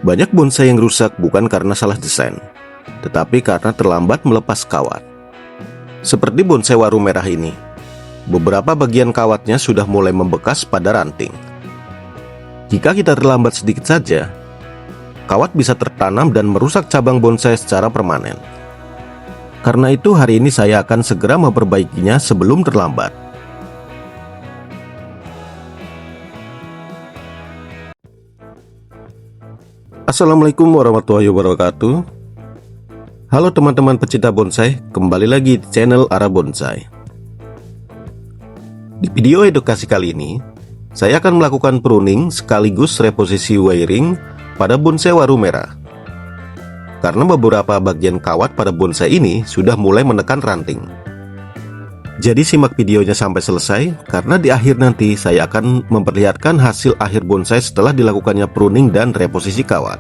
Banyak bonsai yang rusak bukan karena salah desain, tetapi karena terlambat melepas kawat. Seperti bonsai waru merah ini, beberapa bagian kawatnya sudah mulai membekas pada ranting. Jika kita terlambat sedikit saja, kawat bisa tertanam dan merusak cabang bonsai secara permanen. Karena itu hari ini saya akan segera memperbaikinya sebelum terlambat. Assalamualaikum warahmatullahi wabarakatuh. Halo teman-teman pecinta bonsai, kembali lagi di channel Ara Bonsai. Di video edukasi kali ini, saya akan melakukan pruning sekaligus reposisi wiring pada bonsai waru merah. Karena beberapa bagian kawat pada bonsai ini sudah mulai menekan ranting. Jadi simak videonya sampai selesai, karena di akhir nanti saya akan memperlihatkan hasil akhir bonsai setelah dilakukannya pruning dan reposisi kawat.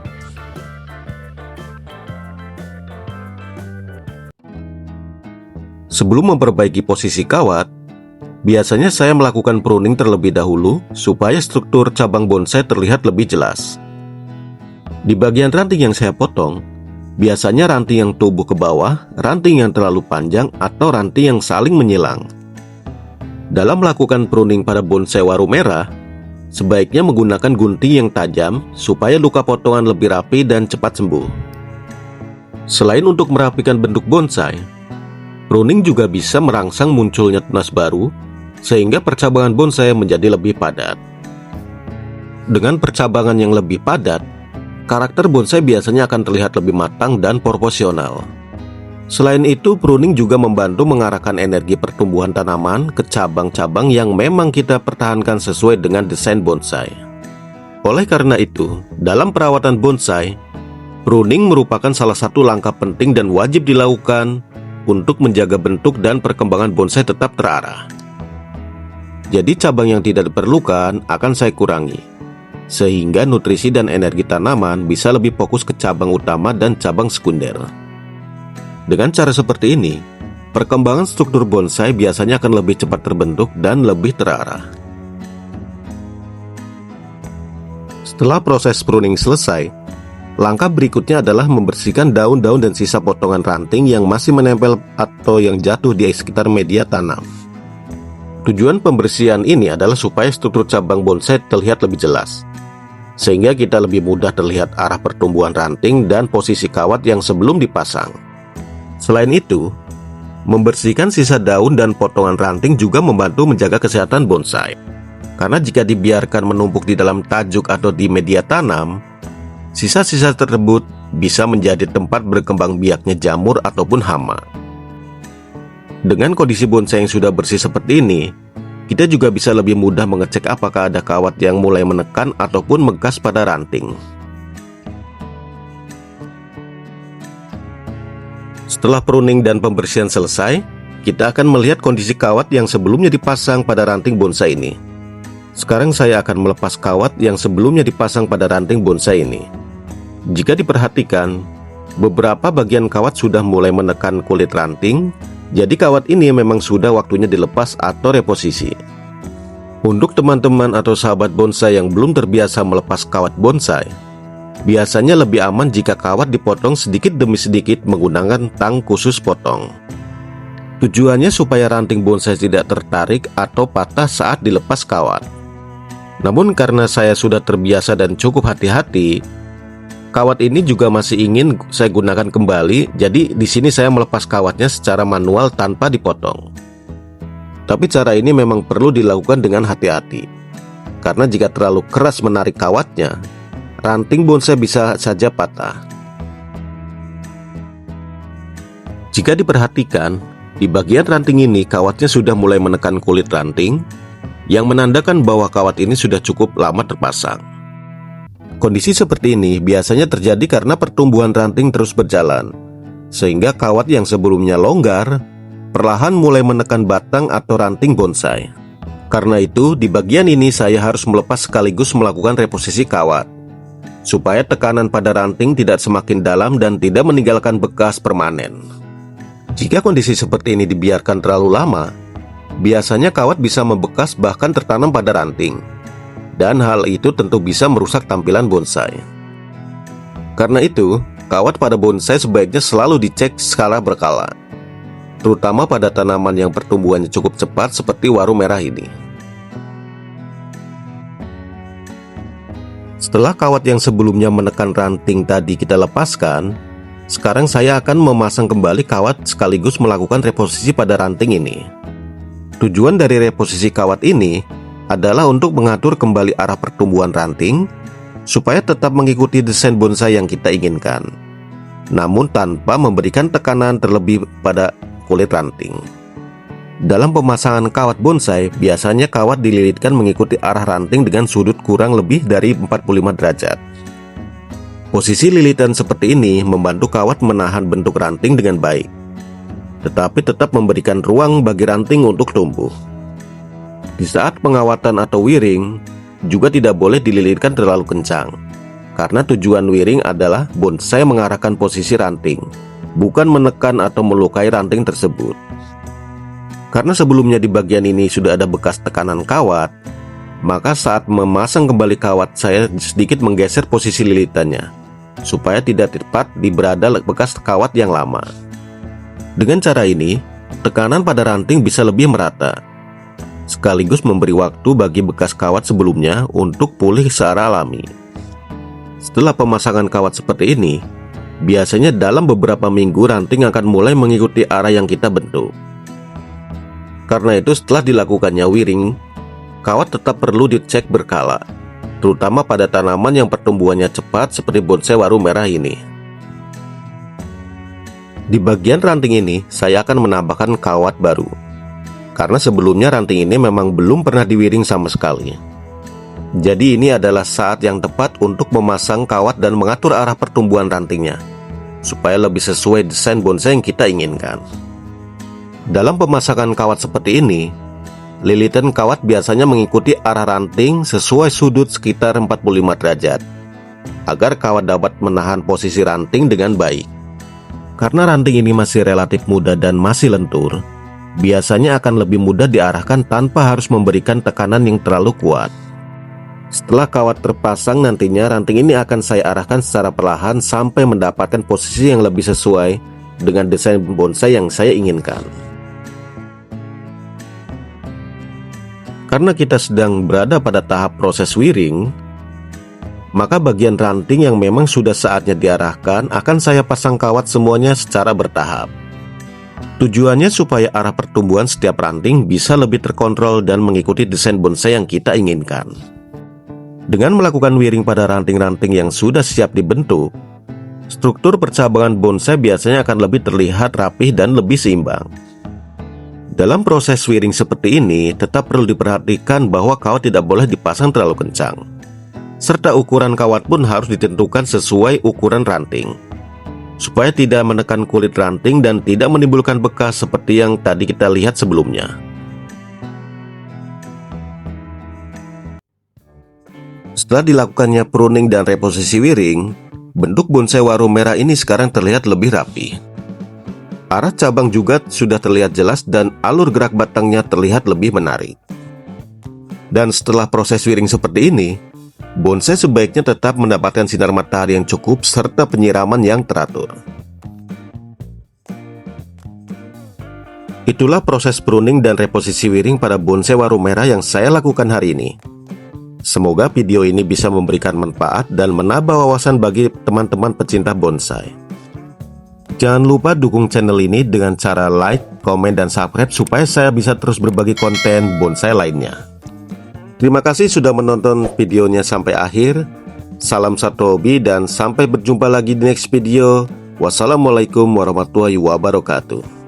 Sebelum memperbaiki posisi kawat, biasanya saya melakukan pruning terlebih dahulu supaya struktur cabang bonsai terlihat lebih jelas. Di bagian ranting yang saya potong, biasanya ranting yang tumbuh ke bawah, ranting yang terlalu panjang, atau ranting yang saling menyilang. Dalam melakukan pruning pada bonsai waru merah, sebaiknya menggunakan gunting yang tajam supaya luka potongan lebih rapi dan cepat sembuh. Selain untuk merapikan bentuk bonsai, pruning juga bisa merangsang munculnya tunas baru, sehingga percabangan bonsai menjadi lebih padat. Dengan percabangan yang lebih padat, karakter bonsai biasanya akan terlihat lebih matang dan proporsional. Selain itu, pruning juga membantu mengarahkan energi pertumbuhan tanaman ke cabang-cabang yang memang kita pertahankan sesuai dengan desain bonsai. Oleh karena itu, dalam perawatan bonsai, pruning merupakan salah satu langkah penting dan wajib dilakukan untuk menjaga bentuk dan perkembangan bonsai tetap terarah. Jadi cabang yang tidak diperlukan akan saya kurangi, sehingga nutrisi dan energi tanaman bisa lebih fokus ke cabang utama dan cabang sekunder. Dengan cara seperti ini, perkembangan struktur bonsai biasanya akan lebih cepat terbentuk dan lebih terarah. Setelah proses pruning selesai, langkah berikutnya adalah membersihkan daun-daun dan sisa potongan ranting yang masih menempel atau yang jatuh di sekitar media tanam. Tujuan pembersihan ini adalah supaya struktur cabang bonsai terlihat lebih jelas, sehingga kita lebih mudah terlihat arah pertumbuhan ranting dan posisi kawat yang sebelum dipasang. Selain itu, membersihkan sisa daun dan potongan ranting juga membantu menjaga kesehatan bonsai. Karena jika dibiarkan menumpuk di dalam tajuk atau di media tanam, sisa-sisa tersebut bisa menjadi tempat berkembang biaknya jamur ataupun hama. Dengan kondisi bonsai yang sudah bersih seperti ini, kita juga bisa lebih mudah mengecek apakah ada kawat yang mulai menekan ataupun menggas pada ranting. Setelah pruning dan pembersihan selesai, kita akan melihat kondisi kawat yang sebelumnya dipasang pada ranting bonsai ini. Sekarang saya akan melepas kawat yang sebelumnya dipasang pada ranting bonsai ini. Jika diperhatikan, beberapa bagian kawat sudah mulai menekan kulit ranting. Jadi kawat ini memang sudah waktunya dilepas atau reposisi. Untuk teman-teman atau sahabat bonsai yang belum terbiasa melepas kawat bonsai, biasanya lebih aman jika kawat dipotong sedikit demi sedikit menggunakan tang khusus potong. Tujuannya supaya ranting bonsai tidak tertarik atau patah saat dilepas kawat. Namun karena saya sudah terbiasa dan cukup hati-hati, kawat ini juga masih ingin saya gunakan kembali, jadi di sini saya melepas kawatnya secara manual tanpa dipotong. Tapi cara ini memang perlu dilakukan dengan hati-hati, karena jika terlalu keras menarik kawatnya, ranting bonsai bisa saja patah. Jika diperhatikan, di bagian ranting ini kawatnya sudah mulai menekan kulit ranting, yang menandakan bahwa kawat ini sudah cukup lama terpasang. Kondisi seperti ini biasanya terjadi karena pertumbuhan ranting terus berjalan, sehingga kawat yang sebelumnya longgar perlahan mulai menekan batang atau ranting bonsai. Karena itu, di bagian ini saya harus melepas sekaligus melakukan reposisi kawat, supaya tekanan pada ranting tidak semakin dalam dan tidak meninggalkan bekas permanen. Jika kondisi seperti ini dibiarkan terlalu lama, biasanya kawat bisa membekas bahkan tertanam pada ranting. Dan hal itu tentu bisa merusak tampilan bonsai. Karena itu, kawat pada bonsai sebaiknya selalu dicek skala berkala, terutama pada tanaman yang pertumbuhannya cukup cepat seperti waru merah ini. Setelah kawat yang sebelumnya menekan ranting tadi kita lepaskan, sekarang saya akan memasang kembali kawat sekaligus melakukan reposisi pada ranting ini. Tujuan dari reposisi kawat ini adalah untuk mengatur kembali arah pertumbuhan ranting supaya tetap mengikuti desain bonsai yang kita inginkan, namun tanpa memberikan tekanan terlebih pada kulit ranting. Dalam pemasangan kawat bonsai, biasanya kawat dililitkan mengikuti arah ranting dengan sudut kurang lebih dari 45 derajat. Posisi lilitan seperti ini membantu kawat menahan bentuk ranting dengan baik, tetapi tetap memberikan ruang bagi ranting untuk tumbuh. Di saat pengawatan atau wiring, juga tidak boleh dililitkan terlalu kencang, karena tujuan wiring adalah bonsai mengarahkan posisi ranting, bukan menekan atau melukai ranting tersebut. Karena sebelumnya di bagian ini sudah ada bekas tekanan kawat, maka saat memasang kembali kawat saya sedikit menggeser posisi lilitannya, supaya tidak tepat di berada bekas kawat yang lama. Dengan cara ini, tekanan pada ranting bisa lebih merata, sekaligus memberi waktu bagi bekas kawat sebelumnya untuk pulih secara alami. Setelah pemasangan kawat seperti ini, biasanya dalam beberapa minggu ranting akan mulai mengikuti arah yang kita bentuk. Karena itu setelah dilakukannya wiring, kawat tetap perlu dicek berkala, terutama pada tanaman yang pertumbuhannya cepat seperti bonsai waru merah ini. Di bagian ranting ini, saya akan menambahkan kawat baru, karena sebelumnya ranting ini memang belum pernah diwiring sama sekali. Jadi ini adalah saat yang tepat untuk memasang kawat dan mengatur arah pertumbuhan rantingnya, supaya lebih sesuai desain bonsai yang kita inginkan. Dalam pemasangan kawat seperti ini, lilitan kawat biasanya mengikuti arah ranting sesuai sudut sekitar 45 derajat, agar kawat dapat menahan posisi ranting dengan baik. Karena ranting ini masih relatif muda dan masih lentur, biasanya akan lebih mudah diarahkan tanpa harus memberikan tekanan yang terlalu kuat. Setelah kawat terpasang, nantinya ranting ini akan saya arahkan secara perlahan sampai mendapatkan posisi yang lebih sesuai dengan desain bonsai yang saya inginkan. Karena kita sedang berada pada tahap proses wiring, maka bagian ranting yang memang sudah saatnya diarahkan akan saya pasang kawat semuanya secara bertahap. Tujuannya supaya arah pertumbuhan setiap ranting bisa lebih terkontrol dan mengikuti desain bonsai yang kita inginkan. Dengan melakukan wiring pada ranting-ranting yang sudah siap dibentuk, struktur percabangan bonsai biasanya akan lebih terlihat rapih dan lebih seimbang. Dalam proses wiring seperti ini, tetap perlu diperhatikan bahwa kawat tidak boleh dipasang terlalu kencang, serta ukuran kawat pun harus ditentukan sesuai ukuran ranting, supaya tidak menekan kulit ranting dan tidak menimbulkan bekas seperti yang tadi kita lihat sebelumnya. Setelah dilakukannya pruning dan reposisi wiring, bentuk bonsai waru merah ini sekarang terlihat lebih rapi. Arah cabang juga sudah terlihat jelas dan alur gerak batangnya terlihat lebih menarik. Dan setelah proses wiring seperti ini, bonsai sebaiknya tetap mendapatkan sinar matahari yang cukup serta penyiraman yang teratur. Itulah proses pruning dan reposisi wiring pada bonsai waru merah yang saya lakukan hari ini. Semoga video ini bisa memberikan manfaat dan menambah wawasan bagi teman-teman pecinta bonsai. Jangan lupa dukung channel ini dengan cara like, komen, dan subscribe supaya saya bisa terus berbagi konten bonsai lainnya. Terima kasih sudah menonton videonya sampai akhir. Salam satu hobi dan sampai berjumpa lagi di next video. Wassalamualaikum warahmatullahi wabarakatuh.